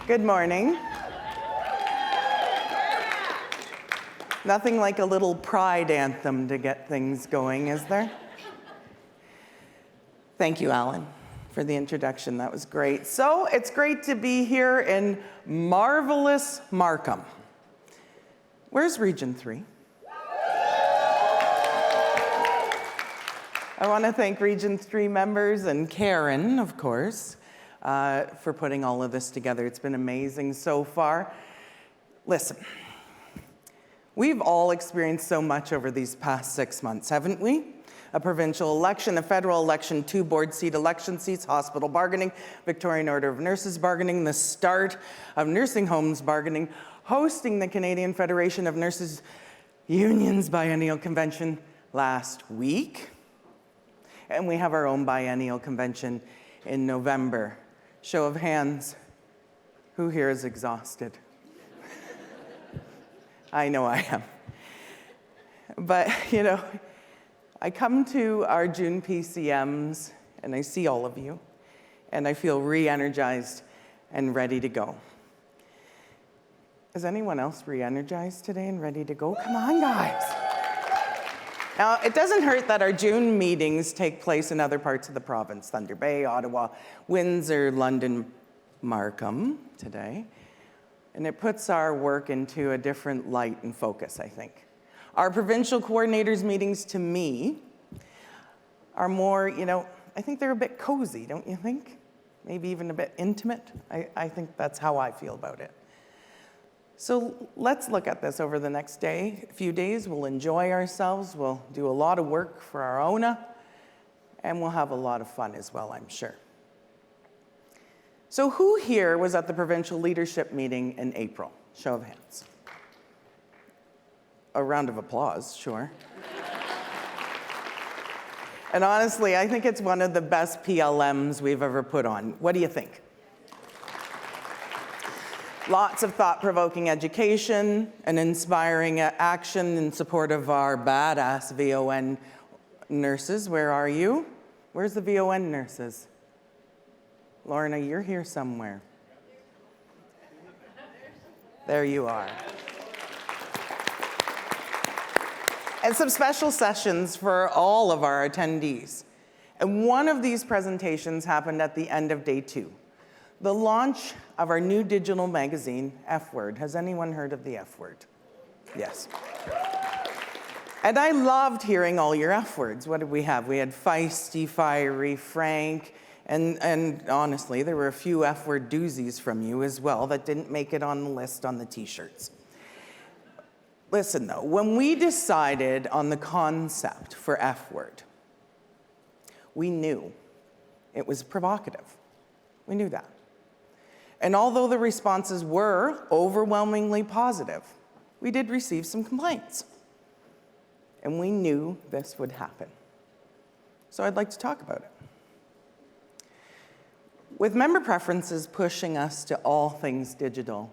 Good morning. Nothing like a little pride anthem to get things going, is there? Thank you, Alan, for the introduction. That was great. So it's great to be here in marvelous Markham. Where's Region 3? I want to thank Region 3 members and Karen, of course, for putting all of this together. It's been amazing so far. Listen, we've all experienced so much over these past 6 months, haven't we? A provincial election, a federal election, 2 board seat election seats, hospital bargaining, Victorian Order of Nurses bargaining, the start of nursing homes bargaining, hosting the Canadian Federation of Nurses Unions Biennial Convention last week. And we have our own biennial convention in November. Show of hands, who here is exhausted? I know I am. But, I come to our June PCMs and I see all of you and I feel re-energized and ready to go. Is anyone else re-energized today and ready to go? Come on, guys. Now, it doesn't hurt that our June meetings take place in other parts of the province, Thunder Bay, Ottawa, Windsor, London, Markham today. And it puts our work into a different light and focus, I think. Our provincial coordinators meetings, to me, are more, I think they're a bit cozy, don't you think? Maybe even a bit intimate. I think that's how I feel about it. So let's look at this over the next few days. We'll enjoy ourselves. We'll do a lot of work for our ONA, and we'll have a lot of fun as well, I'm sure. So who here was at the provincial leadership meeting in April? Show of hands. A round of applause, sure. And honestly, I think it's one of the best PLMs we've ever put on. What do you think? Lots of thought-provoking education and inspiring action in support of our badass VON nurses. Where are you? Where's the VON nurses? Lorna, you're here somewhere. There you are. And some special sessions for all of our attendees. And one of these presentations happened at the end of day 2. The launch of our new digital magazine, F Word. Has anyone heard of the F Word? Yes. And I loved hearing all your F words. What did we have? We had feisty, fiery, frank, and honestly, there were a few F word doozies from you as well that didn't make it on the list on the t-shirts. Listen though, when we decided on the concept for F Word, we knew it was provocative. We knew that. And although the responses were overwhelmingly positive, we did receive some complaints. And we knew this would happen. So I'd like to talk about it. With member preferences pushing us to all things digital,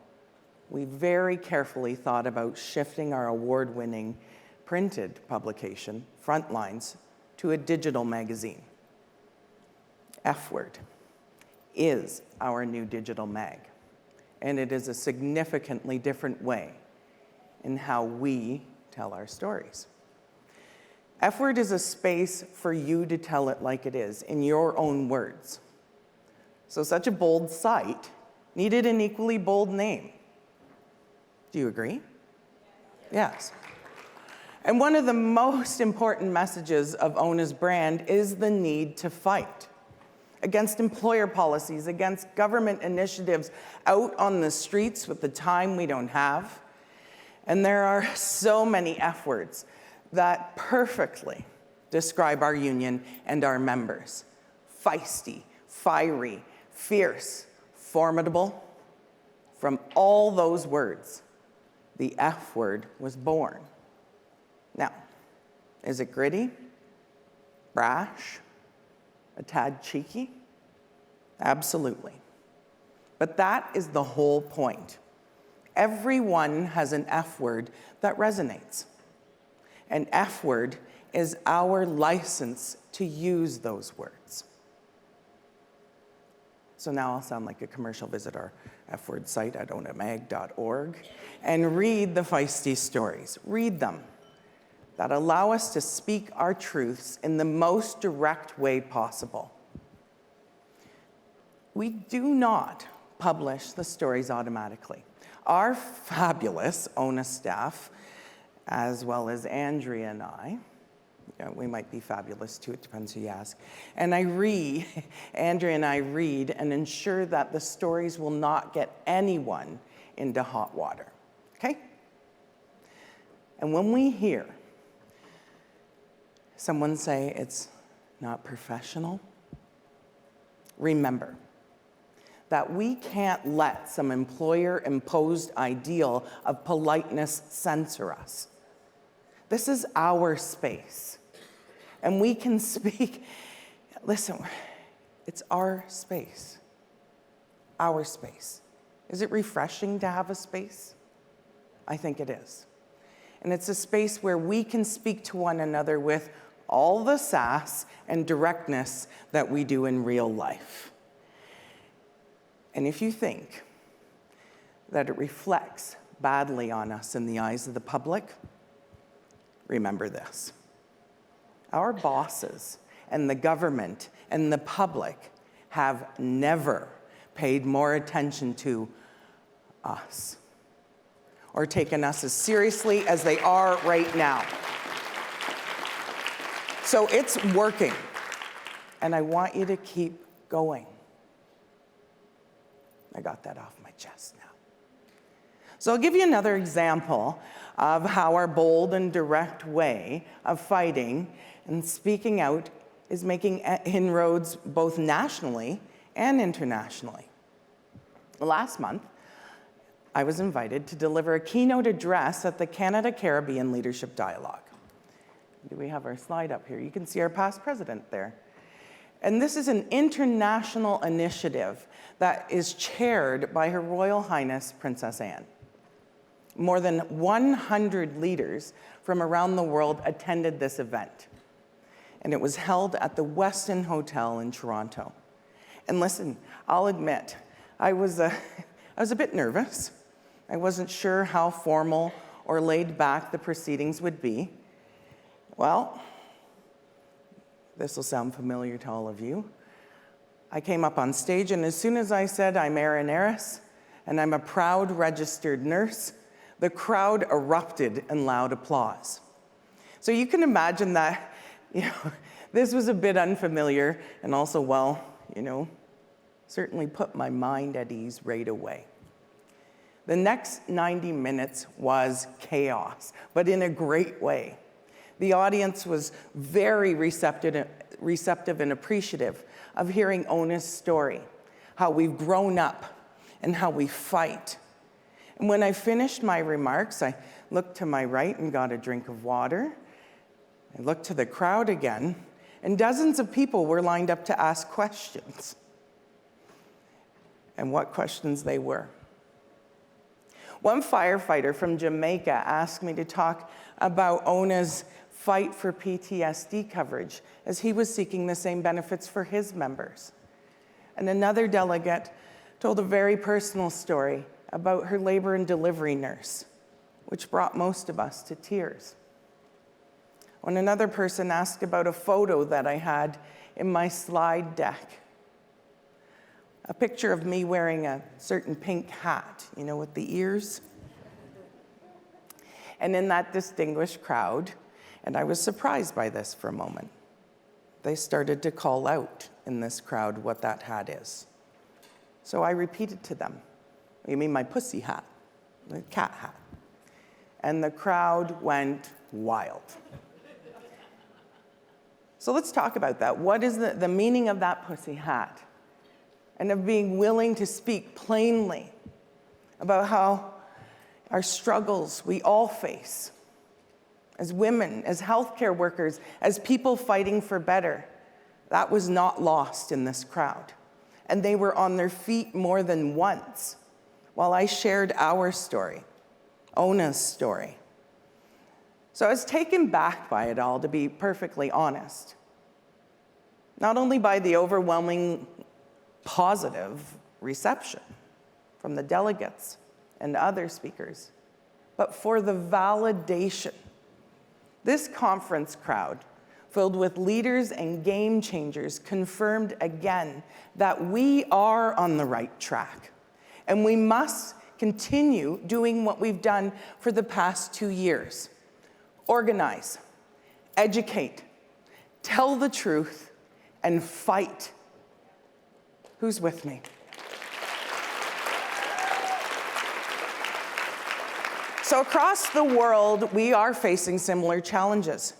we very carefully thought about shifting our award-winning printed publication, Frontlines, to a digital magazine. F Word is our new digital mag, and it is a significantly different way in how we tell our stories. F Word is a space for you to tell it like it is, in your own words. So such a bold site needed an equally bold name. Do you agree? Yes. And one of the most important messages of ONA's brand is the need to fight against employer policies, against government initiatives out on the streets with the time we don't have. And there are so many F words that perfectly describe our union and our members. Feisty, fiery, fierce, formidable. From all those words, the F word was born. Now, is it gritty, brash, a tad cheeky? Absolutely. But that is the whole point. Everyone has an F word that resonates. An F word is our license to use those words. So now I'll sound like a commercial. Visit our F-word site at onamag.org and read the feisty stories. Read them that allow us to speak our truths in the most direct way possible. We do not publish the stories automatically. Our fabulous ONA staff, as well as Andrea and I, we might be fabulous too, it depends who you ask, and Andrea and I read and ensure that the stories will not get anyone into hot water, okay? And when we hear someone say it's not professional, remember that we can't let some employer-imposed ideal of politeness censor us. This is our space. And we can speak, listen, it's our space. Our space. Is it refreshing to have a space? I think it is. And it's a space where we can speak to one another with all the sass and directness that we do in real life. And if you think that it reflects badly on us in the eyes of the public, remember this. Our bosses and the government and the public have never paid more attention to us or taken us as seriously as they are right now. So it's working, and I want you to keep going. I got that off my chest now. So I'll give you another example of how our bold and direct way of fighting and speaking out is making inroads both nationally and internationally. Last month, I was invited to deliver a keynote address at the Canada-Caribbean Leadership Dialogue. Do we have our slide up here? You can see our past president there. And this is an international initiative that is chaired by Her Royal Highness Princess Anne. More than 100 leaders from around the world attended this event. And it was held at the Westin Hotel in Toronto. And listen, I'll admit, I was a bit nervous. I wasn't sure how formal or laid back the proceedings would be. Well, this will sound familiar to all of you. I came up on stage, and as soon as I said, I'm Erin, and I'm a proud registered nurse, the crowd erupted in loud applause. So you can imagine that, this was a bit unfamiliar, and also, certainly put my mind at ease right away. The next 90 minutes was chaos, but in a great way. The audience was very receptive and appreciative of hearing Ona's story, how we've grown up and how we fight. And when I finished my remarks, I looked to my right and got a drink of water. I looked to the crowd again, and dozens of people were lined up to ask questions. And what questions they were. One firefighter from Jamaica asked me to talk about Ona's fight for PTSD coverage as he was seeking the same benefits for his members. And another delegate told a very personal story about her labor and delivery nurse, which brought most of us to tears. When another person asked about a photo that I had in my slide deck, a picture of me wearing a certain pink hat, with the ears. And in that distinguished crowd, and I was surprised by this for a moment, they started to call out in this crowd what that hat is. So I repeated to them, you mean my pussy hat, the cat hat? And the crowd went wild. So let's talk about that. What is the meaning of that pussy hat? And of being willing to speak plainly about how our struggles we all face as women, as healthcare workers, as people fighting for better. That was not lost in this crowd. And they were on their feet more than once while I shared our story, Ona's story. So I was taken back by it all, to be perfectly honest. Not only by the overwhelming positive reception from the delegates and other speakers, but for the validation. This conference crowd, filled with leaders and game changers, confirmed again that we are on the right track, and we must continue doing what we've done for the past 2 years. Organize, educate, tell the truth, and fight. Who's with me? So across the world, we are facing similar challenges.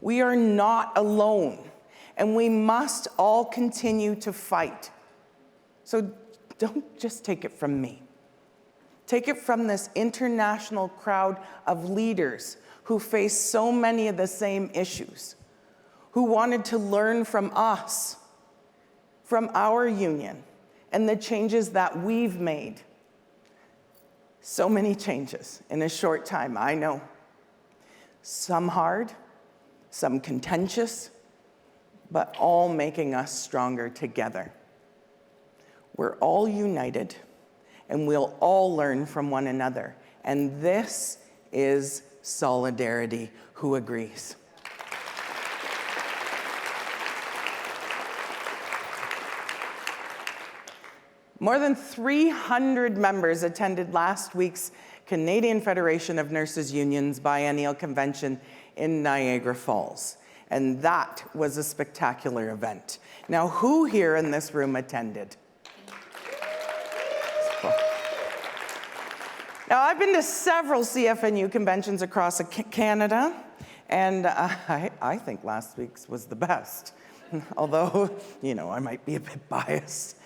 We are not alone, and we must all continue to fight. So don't just take it from me. Take it from this international crowd of leaders who face so many of the same issues, who wanted to learn from us, from our union, and the changes that we've made. So many changes in a short time, I know. Some hard, some contentious, but all making us stronger together. We're all united, and we'll all learn from one another. And this is solidarity. Who agrees? More than 300 members attended last week's Canadian Federation of Nurses Unions Biennial Convention in Niagara Falls. And that was a spectacular event. Now, who here in this room attended? Now, I've been to several CFNU conventions across Canada, and I think last week's was the best. Although, I might be a bit biased.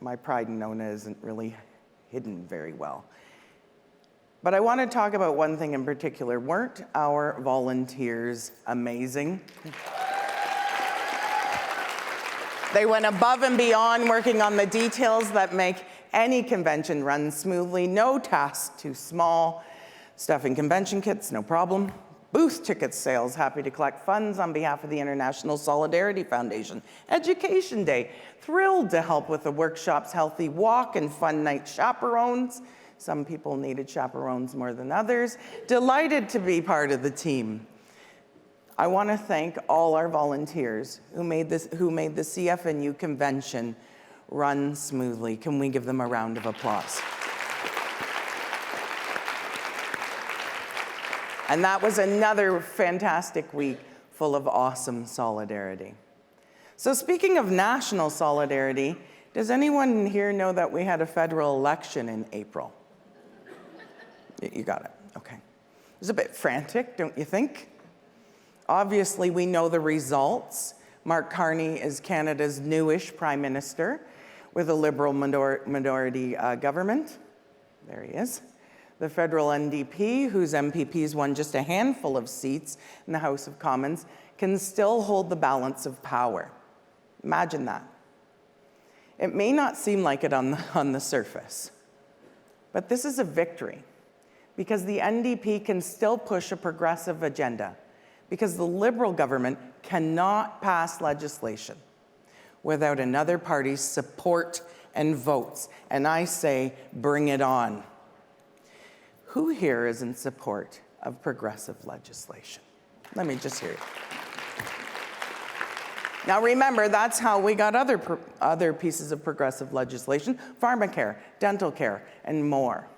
My pride in Nona isn't really hidden very well. But I want to talk about one thing in particular. Weren't our volunteers amazing? They went above and beyond, working on the details that make any convention run smoothly. No task too small. Stuffing convention kits, no problem. Booth ticket sales, happy to collect funds on behalf of the International Solidarity Foundation. Education Day, thrilled to help with the workshop's healthy walk and fun night chaperones. Some people needed chaperones more than others. Delighted to be part of the team. I want to thank all our volunteers who made the CFNU convention run smoothly. Can we give them a round of applause? And that was another fantastic week full of awesome solidarity. So speaking of national solidarity, does anyone here know that we had a federal election in April? You got it, okay. It was a bit frantic, don't you think? Obviously, we know the results. Mark Carney is Canada's newish Prime Minister with a Liberal minority government. There he is. The federal NDP, whose MPPs won just a handful of seats in the House of Commons, can still hold the balance of power. Imagine that. It may not seem like it on the surface, but this is a victory because the NDP can still push a progressive agenda because the Liberal government cannot pass legislation without another party's support and votes. And I say, bring it on. Who here is in support of progressive legislation? Let me just hear you. Now remember, that's how we got other pieces of progressive legislation: pharmacare, dental care, and more.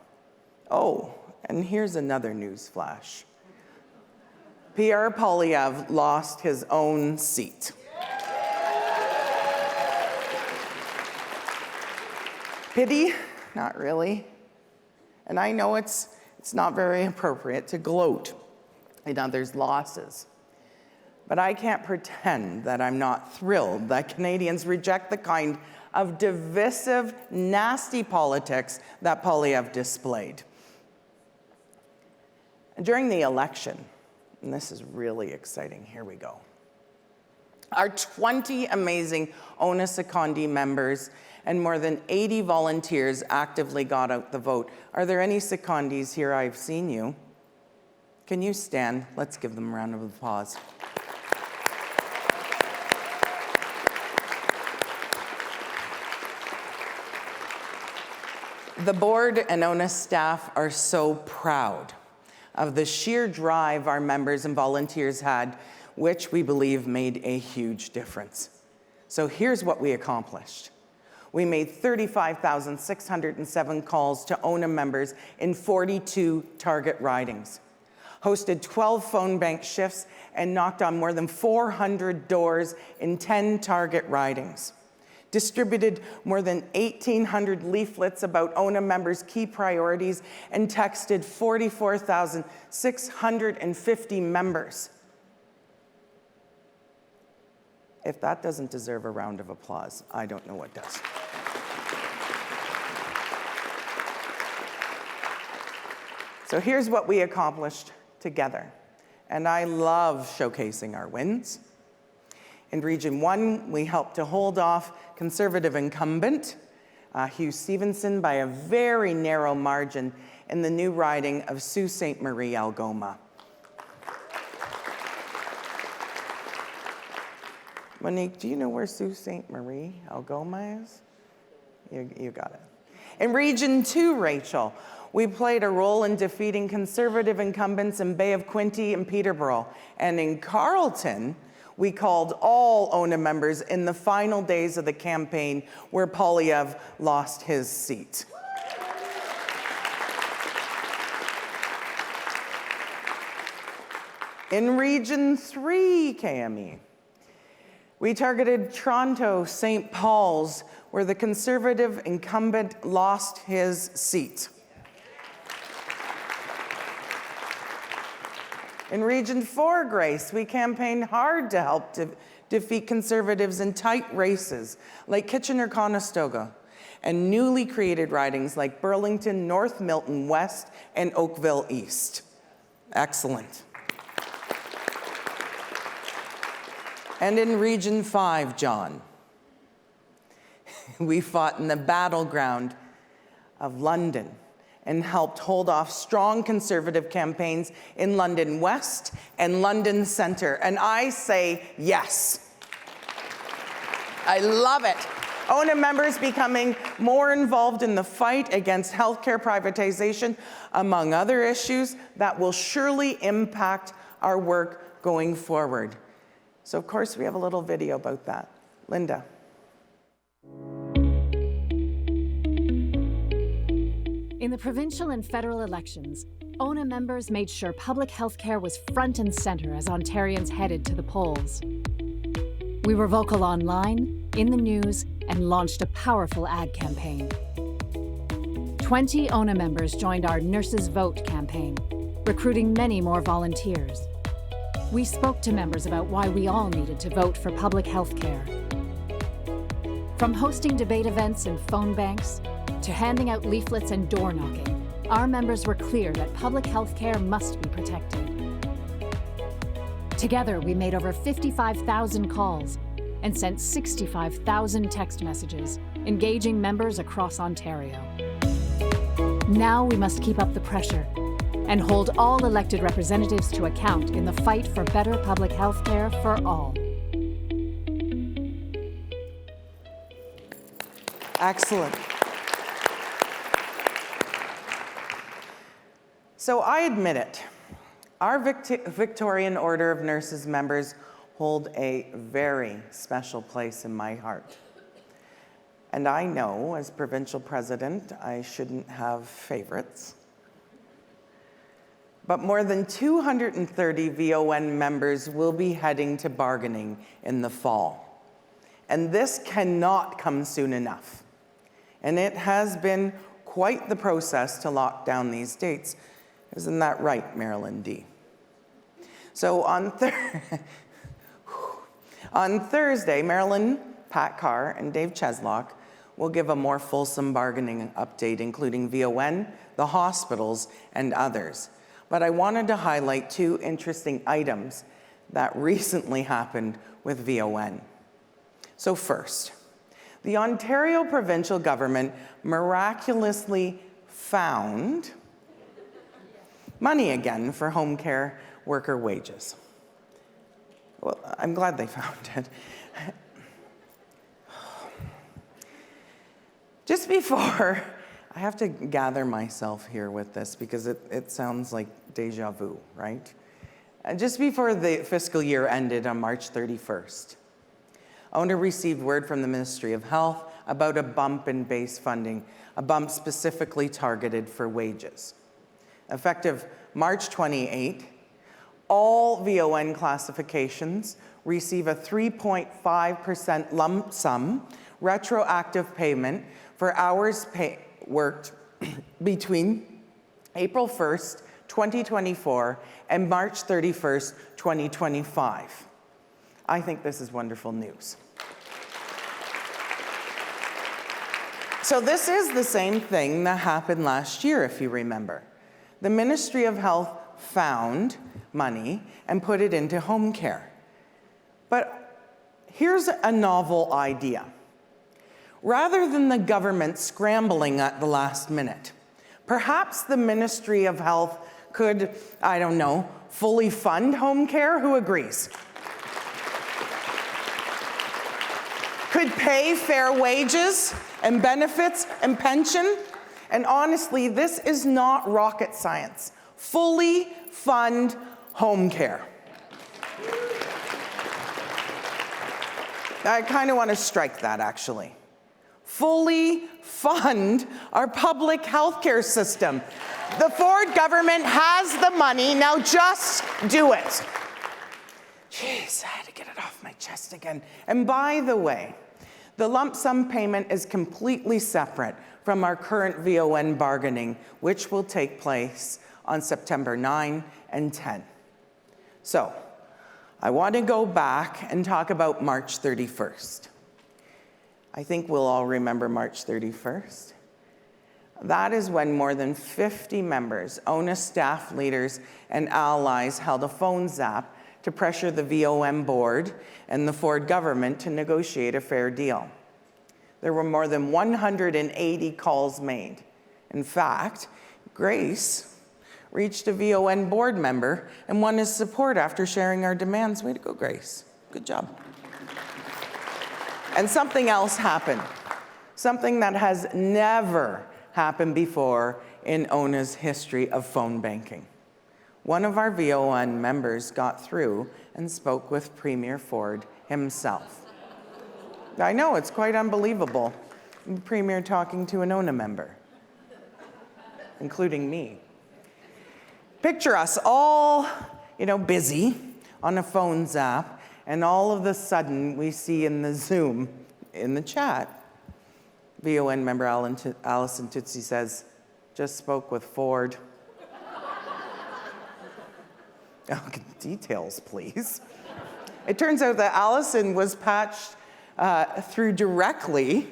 Oh, and here's another news flash. Pierre Poilievre lost his own seat. Pity? Not really. And I know it's not very appropriate to gloat in others' losses. But I can't pretend that I'm not thrilled that Canadians reject the kind of divisive, nasty politics that Poilievre displayed. During the election, and this is really exciting, here we go. Our 20 amazing Ona Secondii members and more than 80 volunteers actively got out the vote. Are there any Secondis here? I've seen you. Can you stand? Let's give them a round of applause. The board and ONA staff are so proud of the sheer drive our members and volunteers had, which we believe made a huge difference. So here's what we accomplished. We made 35,607 calls to ONA members in 42 target ridings, hosted 12 phone bank shifts, and knocked on more than 400 doors in 10 target ridings. Distributed more than 1,800 leaflets about ONA members' key priorities, and texted 44,650 members. If that doesn't deserve a round of applause, I don't know what does. So here's what we accomplished together. And I love showcasing our wins. In Region 1, we helped to hold off Conservative incumbent Hugh Stevenson by a very narrow margin in the new riding of Sault Ste. Marie Algoma. Monique, do you know where Sault Ste. Marie Algoma is? You got it. In Region 2, Rachel, we played a role in defeating Conservative incumbents in Bay of Quinte and Peterborough. And in Carleton, we called all ONA members in the final days of the campaign where Polyev lost his seat. In Region 3 KME, we targeted Toronto, St. Paul's, where the Conservative incumbent lost his seat. In Region 4, Grace, we campaigned hard to help defeat Conservatives in tight races like Kitchener-Conestoga and newly created ridings like Burlington, North Milton West, and Oakville East. Excellent. And in Region 5, John, we fought in the battleground of London and helped hold off strong Conservative campaigns in London West and London Centre. And I say yes. I love it. ONA members becoming more involved in the fight against healthcare privatization, among other issues that will surely impact our work going forward. So of course we have a little video about that. Linda. In the provincial and federal elections, ONA members made sure public health care was front and center as Ontarians headed to the polls. We were vocal online, in the news, and launched a powerful ad campaign. 20 ONA members joined our Nurses Vote campaign, recruiting many more volunteers. We spoke to members about why we all needed to vote for public health care. From hosting debate events and phone banks, to handing out leaflets and door knocking, our members were clear that public health care must be protected. Together, we made over 55,000 calls and sent 65,000 text messages, engaging members across Ontario. Now we must keep up the pressure and hold all elected representatives to account in the fight for better public health care for all. Excellent. So I admit it, our Victorian Order of Nurses members hold a very special place in my heart. And I know, as provincial president, I shouldn't have favorites. But more than 230 VON members will be heading to bargaining in the fall. And this cannot come soon enough. And it has been quite the process to lock down these dates. Isn't that right, Marilyn D? So on Thursday, Marilyn, Pat Carr, and Dave Cheslock will give a more fulsome bargaining update, including VON, the hospitals, and others. But I wanted to highlight two interesting items that recently happened with VON. So first, the Ontario provincial government miraculously found money again for home care worker wages. Well, I'm glad they found it. Just before I have to gather myself here with this because it sounds like deja vu, right? Just before the fiscal year ended on March 31st, ONA received word from the Ministry of Health about a bump in base funding, a bump specifically targeted for wages. Effective March 28, all VON classifications receive a 3.5% lump sum retroactive payment for hours worked between April 1st, 2024 and March 31st, 2025. I think this is wonderful news. So this is the same thing that happened last year, if you remember. The Ministry of Health found money and put it into home care. But here's a novel idea. Rather than the government scrambling at the last minute, perhaps the Ministry of Health could, I don't know, fully fund home care? Who agrees? Could pay fair wages and benefits and pension? And honestly, this is not rocket science. Fully fund home care. I kind of want to strike that, actually. Fully fund our public healthcare system. The Ford government has the money, now just do it. Jeez, I had to get it off my chest again. And by the way, the lump sum payment is completely separate from our current VON bargaining, which will take place on September 9 and 10. So, I want to go back and talk about March 31st. I think we'll all remember March 31st. That is when more than 50 members, ONA staff leaders, and allies held a phone zap to pressure the VOM board and the Ford government to negotiate a fair deal. There were more than 180 calls made. In fact, Grace reached a VON board member and won his support after sharing our demands. Way to go, Grace. Good job. And something else happened. Something that has never happened before in ONA's history of phone banking. One of our VON members got through and spoke with Premier Ford himself. I know, it's quite unbelievable. The Premier talking to an ONA member, including me. Picture us all, busy on a phone zap, and all of a sudden we see in the Zoom, in the chat, VON member Allison Tootsie says, just spoke with Ford. Details, please. It turns out that Allison was patched through directly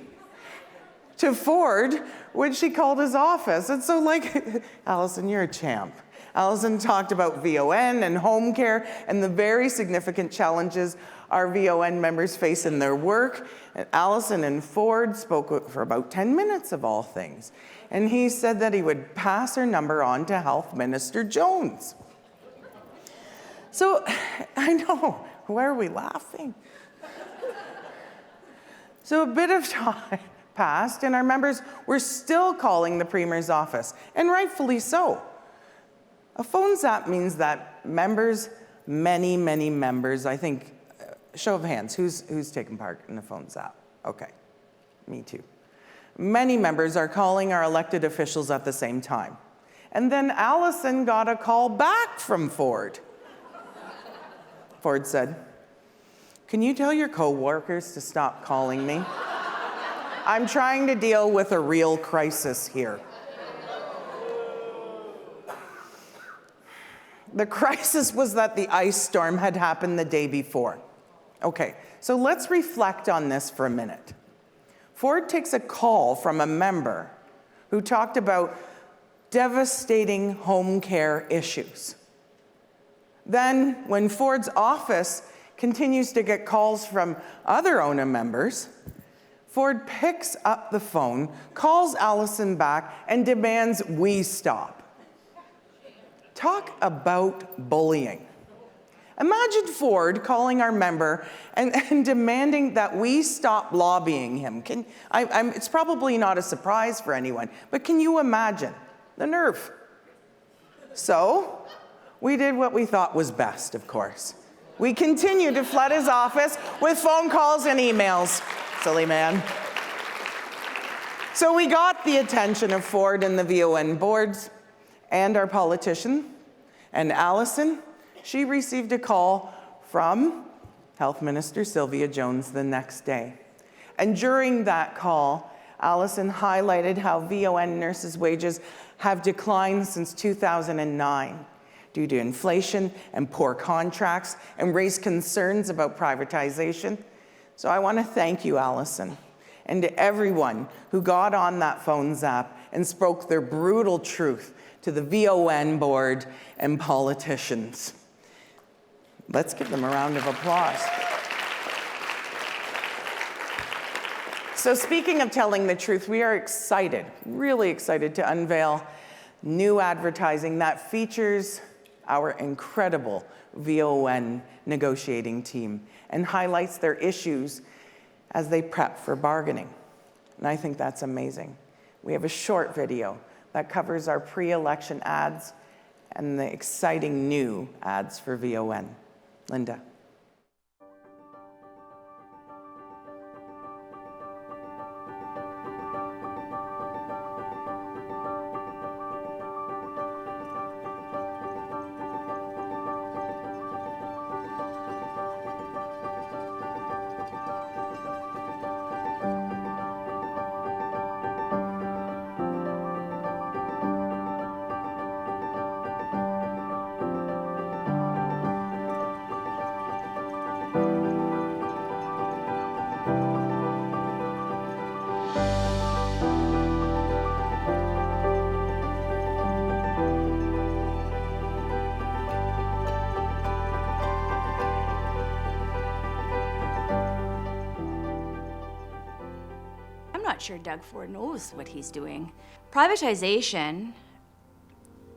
to Ford when she called his office. And so, Allison, you're a champ. Allison talked about VON and home care and the very significant challenges our VON members face in their work. And Allison and Ford spoke for about 10 minutes of all things. And he said that he would pass her number on to Health Minister Jones. So, I know, why are we laughing? So a bit of time passed, and our members were still calling the Premier's office, and rightfully so. A phone zap means that members, many members, I think, show of hands, who's taken part in a phone zap? Okay, me too. Many members are calling our elected officials at the same time. And then Allison got a call back from Ford. Ford said, "Can you tell your co-workers to stop calling me? I'm trying to deal with a real crisis here." The crisis was that the ice storm had happened the day before. Okay, so let's reflect on this for a minute. Ford takes a call from a member who talked about devastating home care issues. Then, when Ford's office continues to get calls from other ONA members, Ford picks up the phone, calls Allison back, and demands we stop. Talk about bullying. Imagine Ford calling our member and demanding that we stop lobbying him. It's probably not a surprise for anyone, but can you imagine the nerve? So we did what we thought was best, of course. We continued to flood his office with phone calls and emails. Silly man. So we got the attention of Ford and the VON boards and our politician. And Allison, she received a call from Health Minister Sylvia Jones the next day. And during that call, Allison highlighted how VON nurses' wages have declined since 2009 due to inflation and poor contracts, and raised concerns about privatization. So I want to thank you, Allison, and to everyone who got on that phone zap and spoke their brutal truth to the VON board and politicians. Let's give them a round of applause. So speaking of telling the truth, we are excited, really excited to unveil new advertising that features our incredible VON negotiating team and highlights their issues as they prep for bargaining. And I think that's amazing. We have a short video that covers our pre-election ads and the exciting new ads for VON. Linda. I'm not sure Doug Ford knows what he's doing. Privatization,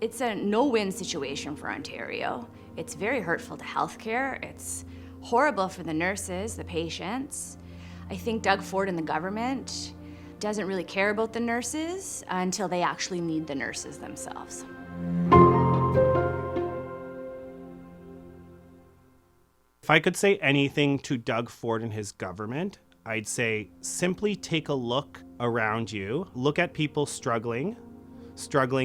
it's a no-win situation for Ontario. It's very hurtful to healthcare. It's horrible for the nurses, the patients. I think Doug Ford and the government doesn't really care about the nurses until they actually need the nurses themselves. If I could say anything to Doug Ford and his government, I'd say simply take a look around you. Look at people struggling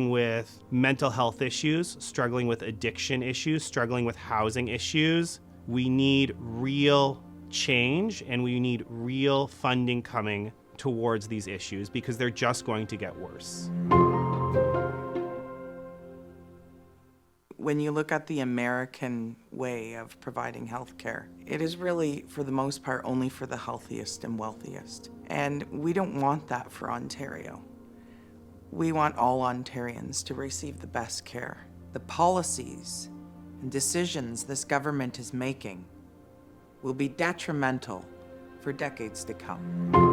with mental health issues, struggling with addiction issues, struggling with housing issues. We need real change and we need real funding coming towards these issues because they're just going to get worse. When you look at the American way of providing health care, it is really, for the most part, only for the healthiest and wealthiest. And we don't want that for Ontario. We want all Ontarians to receive the best care. The policies and decisions this government is making will be detrimental for decades to come.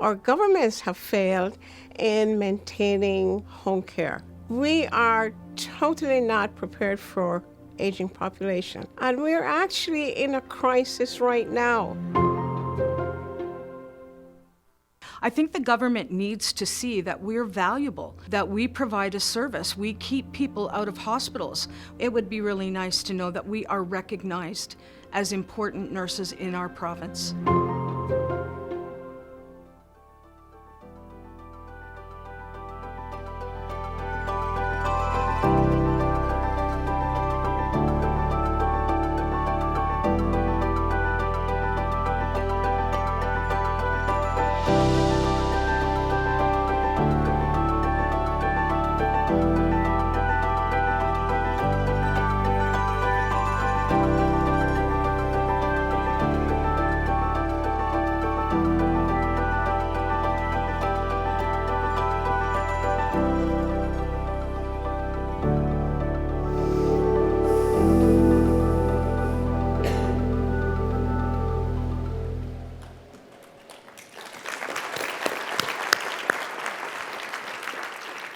Our governments have failed in maintaining home care. We are totally not prepared for aging population, and we're actually in a crisis right now. I think the government needs to see that we're valuable, that we provide a service, we keep people out of hospitals. It would be really nice to know that we are recognized as important nurses in our province.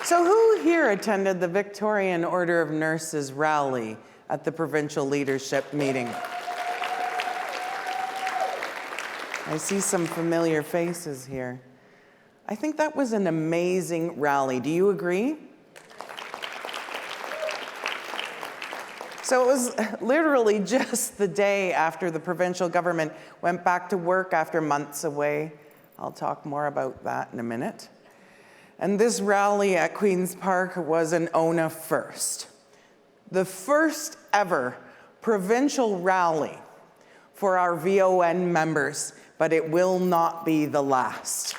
So who here attended the Victorian Order of Nurses rally at the Provincial Leadership Meeting? I see some familiar faces here. I think that was an amazing rally. Do you agree? So it was literally just the day after the provincial government went back to work after months away. I'll talk more about that in a minute. And this rally at Queen's Park was an ONA first. The first ever provincial rally for our VON members, but it will not be the last.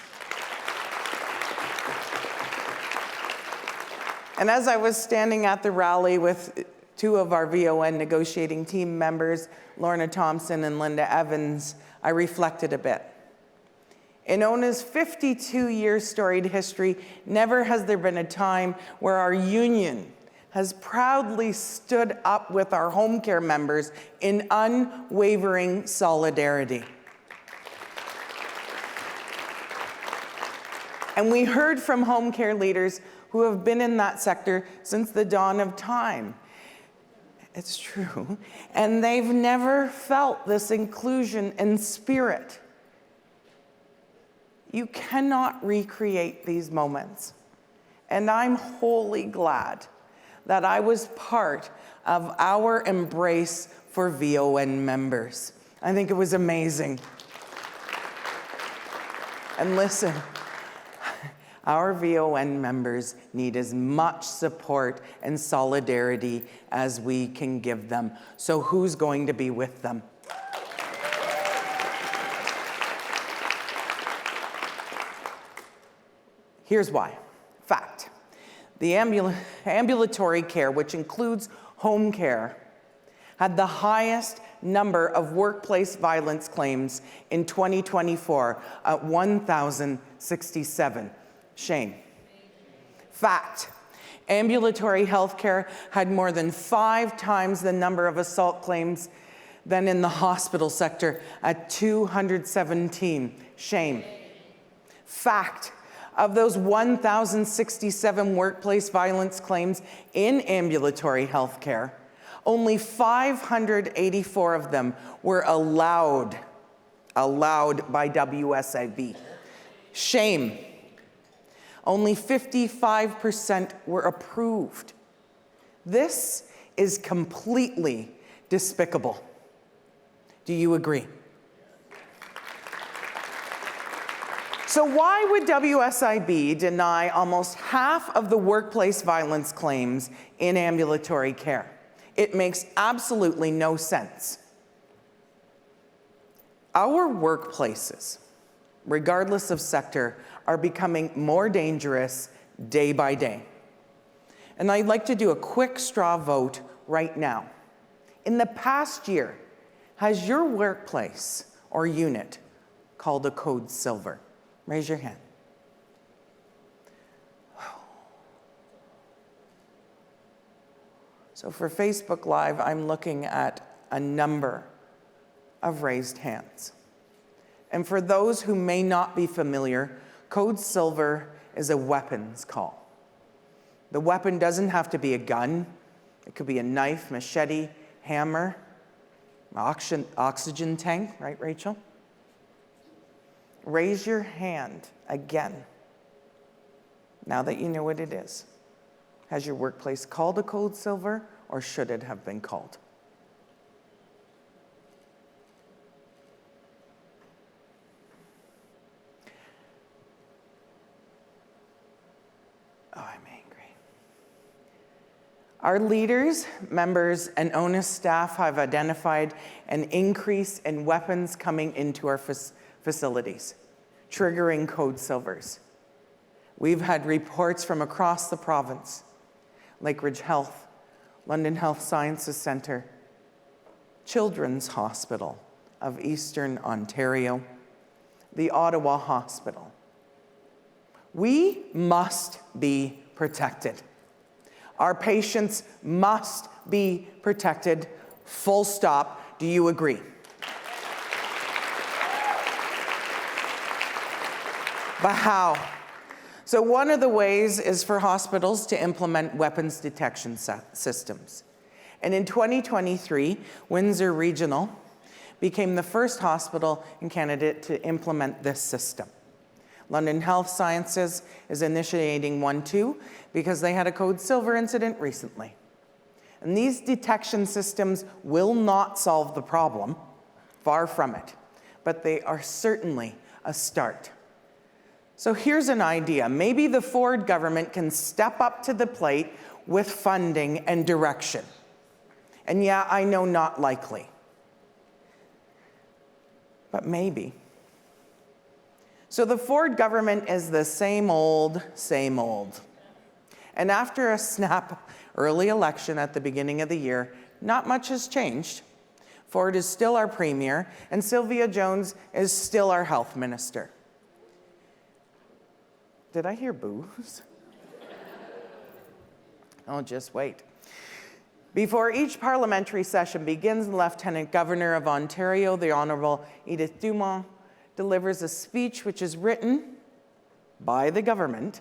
And as I was standing at the rally with two of our VON negotiating team members, Lorna Thompson and Linda Evans, I reflected a bit. In ONA's 52-year storied history, never has there been a time where our union has proudly stood up with our home care members in unwavering solidarity. And we heard from home care leaders who have been in that sector since the dawn of time. It's true. And they've never felt this inclusion and spirit. You cannot recreate these moments. And I'm wholly glad that I was part of our embrace for VON members. I think it was amazing. And listen, our VON members need as much support and solidarity as we can give them. So who's going to be with them? Here's why. Fact. The ambulatory care, which includes home care, had the highest number of workplace violence claims in 2024 at 1,067. Shame. Fact. Ambulatory health care had more than 5 times the number of assault claims than in the hospital sector at 217. Shame. Fact. Of those 1,067 workplace violence claims in ambulatory health care, only 584 of them were allowed by WSIB. Shame. Only 55% were approved. This is completely despicable. Do you agree? So why would WSIB deny almost half of the workplace violence claims in ambulatory care? It makes absolutely no sense. Our workplaces, regardless of sector, are becoming more dangerous day by day. And I'd like to do a quick straw vote right now. In the past year, has your workplace or unit called a code silver? Raise your hand. So for Facebook Live, I'm looking at a number of raised hands. And for those who may not be familiar, Code Silver is a weapons call. The weapon doesn't have to be a gun. It could be a knife, machete, hammer, oxygen tank, right, Rachel? Raise your hand again, now that you know what it is. Has your workplace called a Code Silver, or should it have been called? Oh, I'm angry. Our leaders, members, and ONA staff have identified an increase in weapons coming into our facilities, triggering Code Silvers. We've had reports from across the province: Lakeridge Health, London Health Sciences Centre, Children's Hospital of Eastern Ontario, the Ottawa Hospital. We must be protected. Our patients must be protected, full stop. Do you agree? But how? So one of the ways is for hospitals to implement weapons detection systems. And in 2023, Windsor Regional became the first hospital in Canada to implement this system. London Health Sciences is initiating one too, because they had a Code Silver incident recently. And these detection systems will not solve the problem, far from it, but they are certainly a start. So here's an idea. Maybe the Ford government can step up to the plate with funding and direction. And yeah, I know, not likely, but maybe. So the Ford government is the same old, same old. And after a snap early election at the beginning of the year, not much has changed. Ford is still our premier, and Sylvia Jones is still our health minister. Did I hear boos? Oh, just wait. Before each parliamentary session begins, the Lieutenant Governor of Ontario, the Honourable Edith Dumont, delivers a speech which is written by the government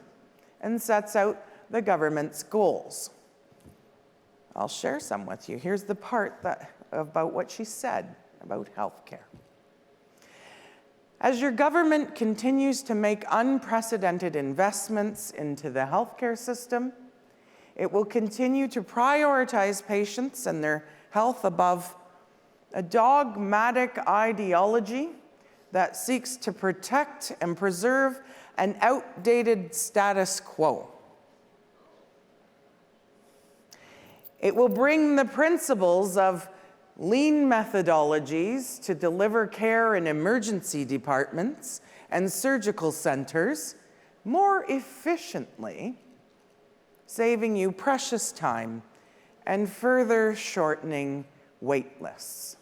and sets out the government's goals. I'll share some with you. Here's the part about what she said about healthcare. As your government continues to make unprecedented investments into the healthcare system, it will continue to prioritize patients and their health above a dogmatic ideology that seeks to protect and preserve an outdated status quo. It will bring the principles of lean methodologies to deliver care in emergency departments and surgical centers more efficiently, saving you precious time and further shortening wait lists.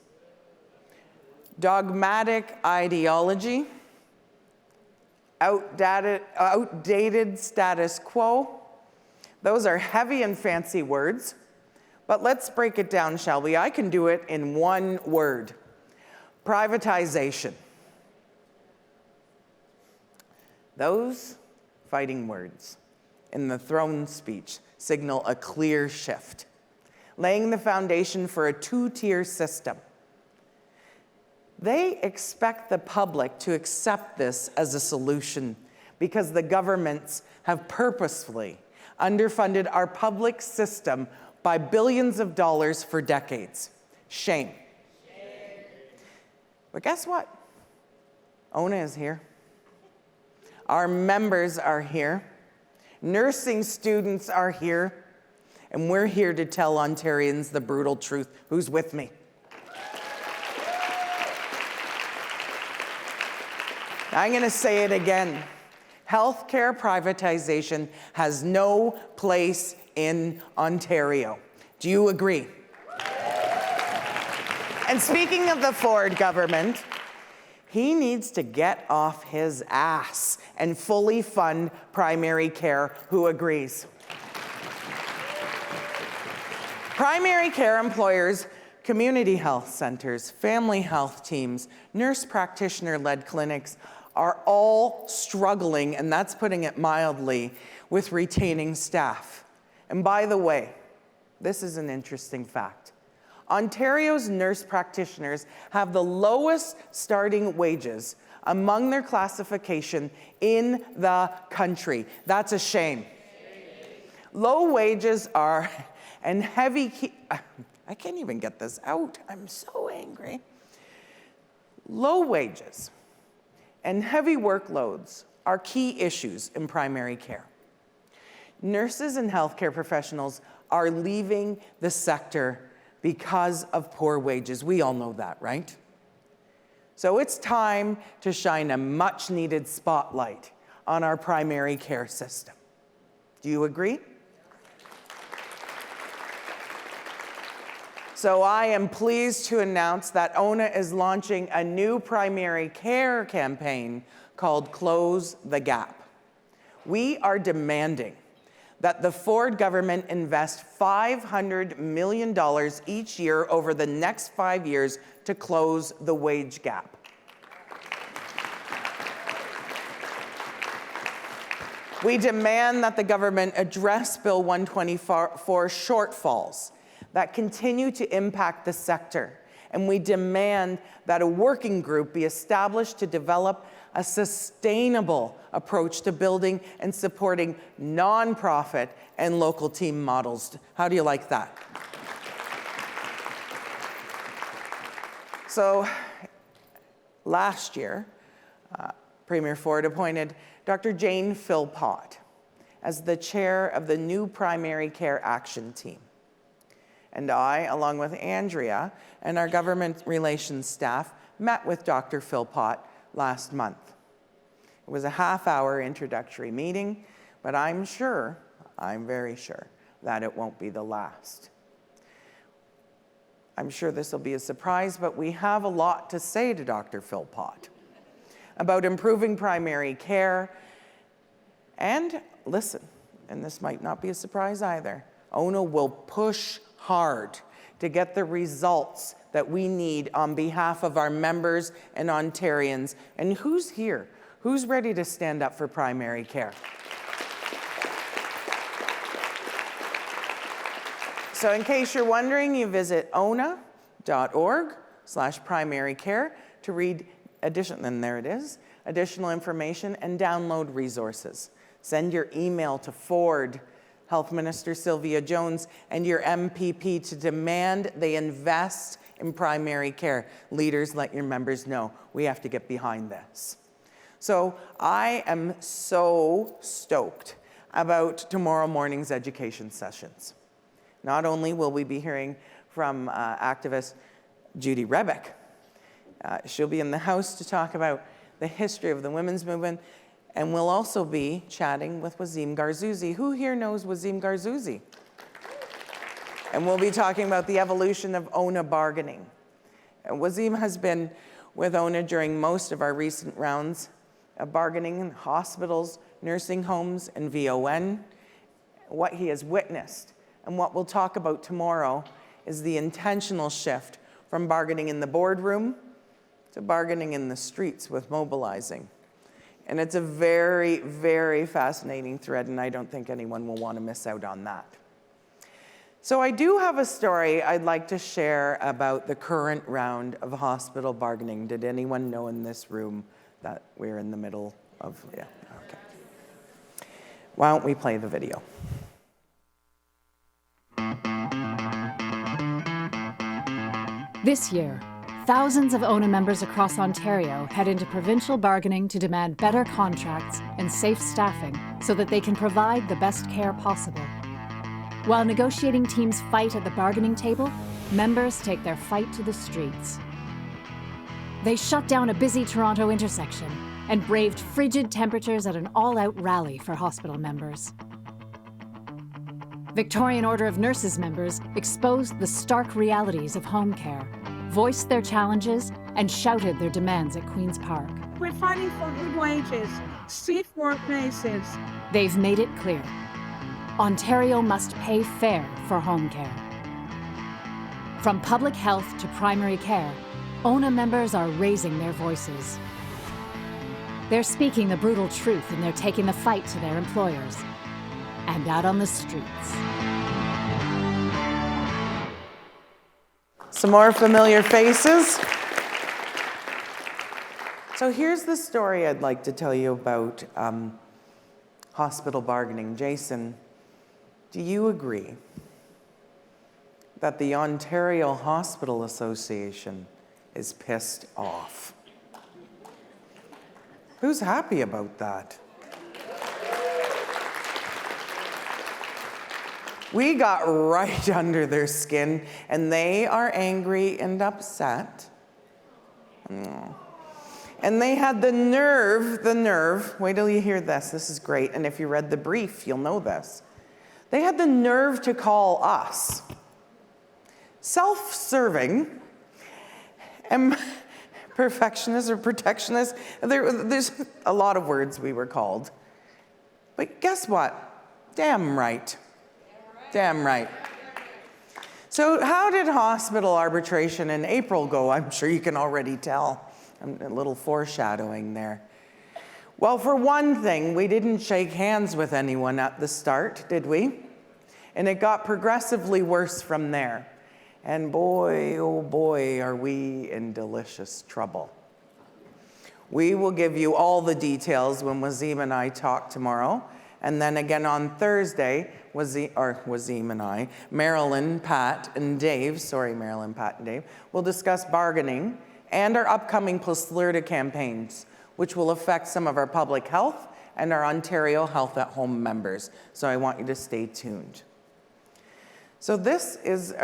Dogmatic ideology, outdated status quo, those are heavy and fancy words, but let's break it down, shall we? I can do it in one word: privatization. Those fighting words in the throne speech signal a clear shift, laying the foundation for a two-tier system. They expect the public to accept this as a solution because the governments have purposefully underfunded our public system by billions of dollars for decades. Shame. But guess what? ONA is here. Our members are here. Nursing students are here. And we're here to tell Ontarians the brutal truth. Who's with me? I'm going to say it again. Healthcare privatization has no place in Ontario. Do you agree? And speaking of the Ford government, he needs to get off his ass and fully fund primary care. Who agrees? Primary care employers Community health centers, family health teams, nurse practitioner-led clinics are all struggling, and that's putting it mildly, with retaining staff. And by the way, this is an interesting fact. Ontario's nurse practitioners have the lowest starting wages among their classification in the country. That's a shame. Low wages are, and heavy, I can't even get this out, I'm so angry. Low wages and heavy workloads are key issues in primary care. Nurses and healthcare professionals are leaving the sector because of poor wages. We all know that, right? So it's time to shine a much-needed spotlight on our primary care system. Do you agree? So I am pleased to announce that ONA is launching a new primary care campaign called Close the Gap. We are demanding that the Ford government invest $500 million each year over the next 5 years to close the wage gap. We demand that the government address Bill 124 shortfalls that continue to impact the sector. And we demand that a working group be established to develop a sustainable approach to building and supporting nonprofit and local team models. How do you like that? So last year, Premier Ford appointed Dr. Jane Philpott as the chair of the new primary care action team. And I, along with Andrea and our government relations staff, met with Dr. Philpott last month. It was a half-hour introductory meeting, but I'm very sure, that it won't be the last. I'm sure this will be a surprise, but we have a lot to say to Dr. Philpott about improving primary care. And listen, and this might not be a surprise either, ONA will push hard to get the results that we need on behalf of our members and Ontarians. And who's here? Who's ready to stand up for primary care? So in case you're wondering, you visit ona.org/primary care to read additional information and download resources. Send your email to Ford, Health Minister Sylvia Jones, and your MPP to demand they invest in primary care. Leaders, let your members know we have to get behind this. So I am so stoked about tomorrow morning's education sessions. Not only will we be hearing from activist Judy Rebeck, she'll be in the House to talk about the history of the women's movement, and we'll also be chatting with Wazim Garzouzi. Who here knows Wazim Garzouzi? And we'll be talking about the evolution of ONA bargaining. And Wazim has been with ONA during most of our recent rounds of bargaining in hospitals, nursing homes, and VON. What he has witnessed and what we'll talk about tomorrow is the intentional shift from bargaining in the boardroom to bargaining in the streets with mobilizing. And it's a very, very fascinating thread, and I don't think anyone will want to miss out on that. So I do have a story I'd like to share about the current round of hospital bargaining. Did anyone know in this room that we're in the middle of? Yeah, okay. Why don't we play the video? This year, thousands of ONA members across Ontario head into provincial bargaining to demand better contracts and safe staffing so that they can provide the best care possible. While negotiating teams fight at the bargaining table, members take their fight to the streets. They shut down a busy Toronto intersection and braved frigid temperatures at an all-out rally for hospital members. Victorian Order of Nurses members exposed the stark realities of home care, voiced their challenges, and shouted their demands at Queen's Park. We're fighting for good wages, safe workplaces. They've made it clear. Ontario must pay fair for home care. From public health to primary care, ONA members are raising their voices. They're speaking the brutal truth, and they're taking the fight to their employers and out on the streets. Some more familiar faces. So here's the story I'd like to tell you about hospital bargaining. Jason, do you agree that the Ontario Hospital Association is pissed off? Who's happy about that? We got right under their skin, and they are angry and upset. And they had the nerve, wait till you hear this, this is great, and if you read the brief, you'll know this. They had the nerve to call us self-serving and perfectionist or protectionist. There's a lot of words we were called. But guess what? Damn right. Damn right. So how did hospital arbitration in April go? I'm sure you can already tell. A little foreshadowing there. Well, for one thing, we didn't shake hands with anyone at the start, did we? And it got progressively worse from there. And boy, oh boy, are we in delicious trouble. We will give you all the details when Wazim and I talk tomorrow. And then again on Thursday, Wazim and I, Marilyn, Pat, and Dave, will discuss bargaining and our upcoming Plus-Flirta campaigns, which will affect some of our public health and our Ontario Health at Home members. So I want you to stay tuned. So this is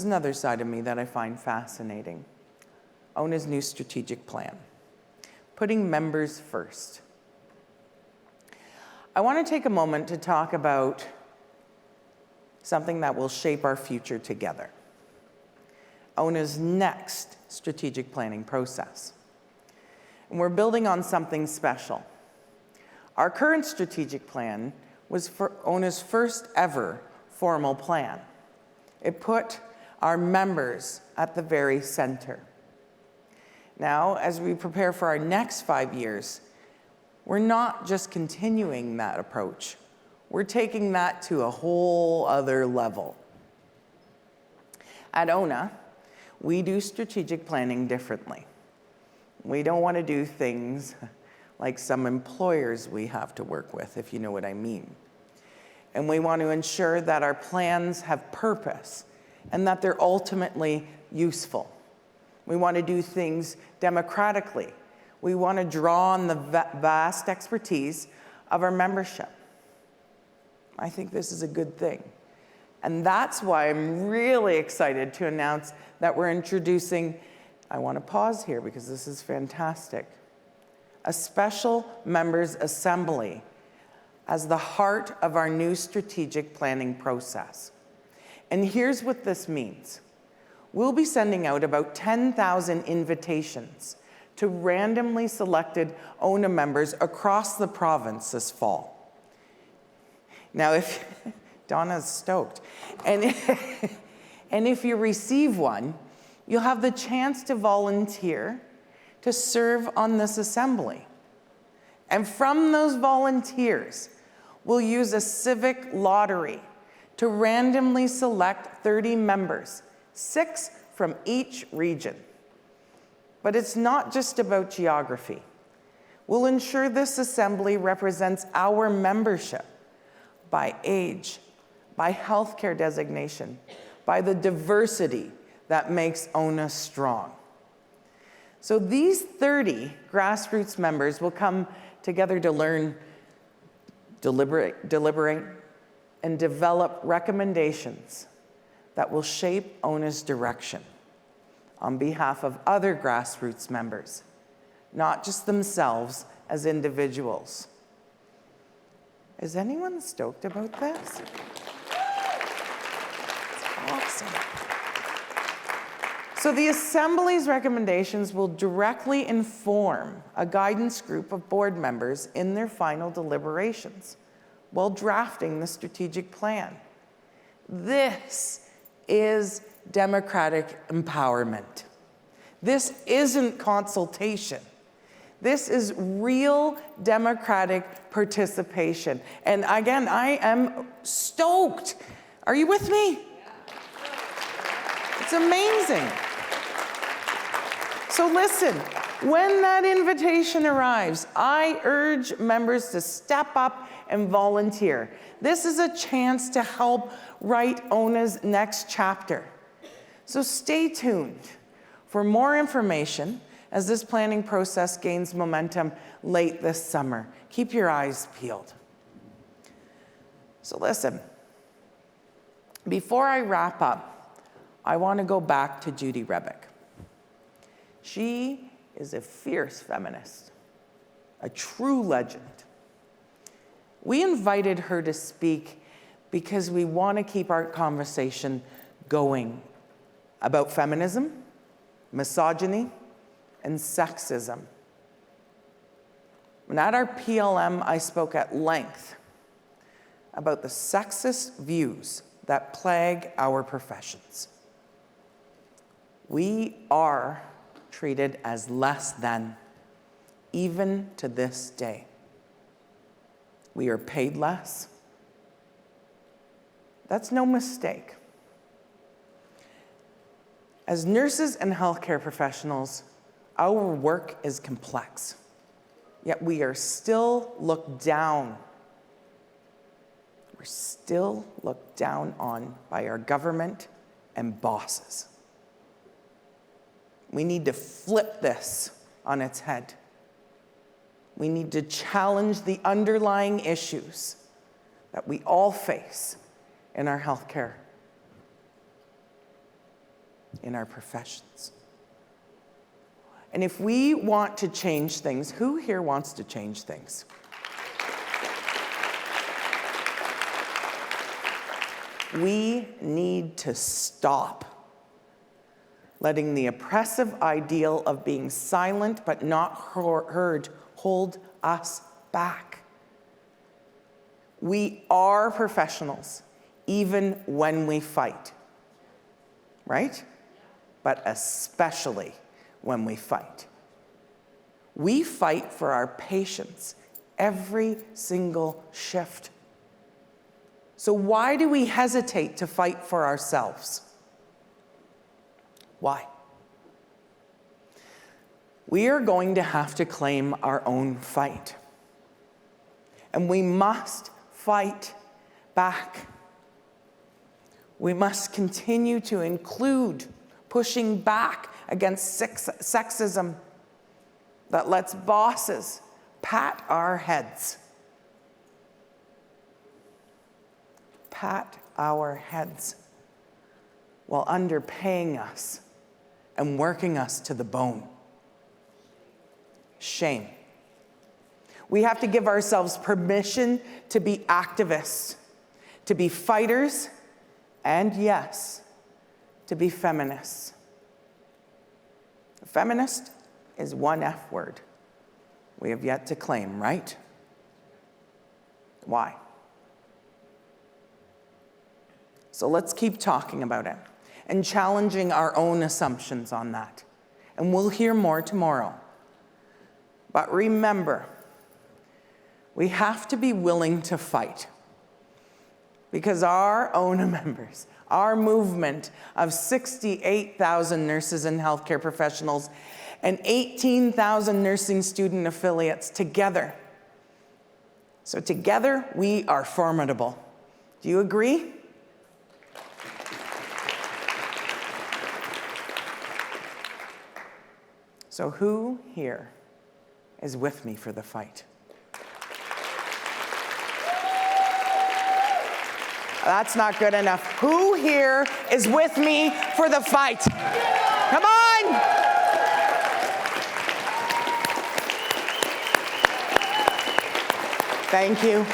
another side of me that I find fascinating. ONA's new strategic plan, putting members first. I want to take a moment to talk about something that will shape our future together. ONA's next strategic planning process. And we're building on something special. Our current strategic plan was for ONA's first ever formal plan. It put our members at the very center. Now, as we prepare for our next 5 years, we're not just continuing that approach. We're taking that to a whole other level. At ONA, we do strategic planning differently. We don't want to do things like some employers we have to work with, if you know what I mean. And we want to ensure that our plans have purpose and that they're ultimately useful. We want to do things democratically. We want to draw on the vast expertise of our membership. I think this is a good thing. And that's why I'm really excited to announce that we're introducing, I want to pause here because this is fantastic, a special members assembly as the heart of our new strategic planning process. And here's what this means. We'll be sending out about 10,000 invitations to randomly selected ONA members across the province this fall. Now, if Donna's stoked. And if you receive one, you'll have the chance to volunteer to serve on this assembly. And from those volunteers, we'll use a civic lottery to randomly select 30 members, 6 from each region. But it's not just about geography. We'll ensure this assembly represents our membership by age, by healthcare designation, by the diversity that makes ONA strong. So these 30 grassroots members will come together to learn, deliberate, and develop recommendations that will shape ONA's direction on behalf of other grassroots members, not just themselves as individuals. Is anyone stoked about this? Awesome. So the Assembly's recommendations will directly inform a guidance group of board members in their final deliberations while drafting the strategic plan. This is democratic empowerment. This isn't consultation. This is real democratic participation. And again, I am stoked. Are you with me? It's amazing. So listen, when that invitation arrives, I urge members to step up and volunteer. This is a chance to help write ONA's next chapter. So stay tuned for more information as this planning process gains momentum late this summer. Keep your eyes peeled. So listen, before I wrap up, I want to go back to Judy Rebick. She is a fierce feminist, a true legend. We invited her to speak because we want to keep our conversation going about feminism, misogyny, and sexism. And at our PLM, I spoke at length about the sexist views that plague our professions. We are treated as less than, even to this day. We are paid less. That's no mistake. As nurses and healthcare professionals, our work is complex, yet we are still looked down. We're still looked down on by our government and bosses. We need to flip this on its head. We need to challenge the underlying issues that we all face in our healthcare, in our professions. And if we want to change things, who here wants to change things? We need to stop letting the oppressive ideal of being silent but not heard hold us back. We are professionals, even when we fight, right? But especially when we fight. We fight for our patients every single shift. So why do we hesitate to fight for ourselves? Why? We are going to have to claim our own fight. And we must fight back. We must continue to include pushing back against sexism that lets bosses pat our heads. Pat our heads while underpaying us and working us to the bone. Shame. We have to give ourselves permission to be activists, to be fighters, and yes, to be feminists. A feminist is one F word we have yet to claim, right? Why? So let's keep talking about it and challenging our own assumptions on that. And we'll hear more tomorrow. But remember, we have to be willing to fight because our own members, our movement of 68,000 nurses and healthcare professionals and 18,000 nursing student affiliates together. So together, we are formidable. Do you agree? So who here is with me for the fight? That's not good enough. Who here is with me for the fight? Come on! Thank you.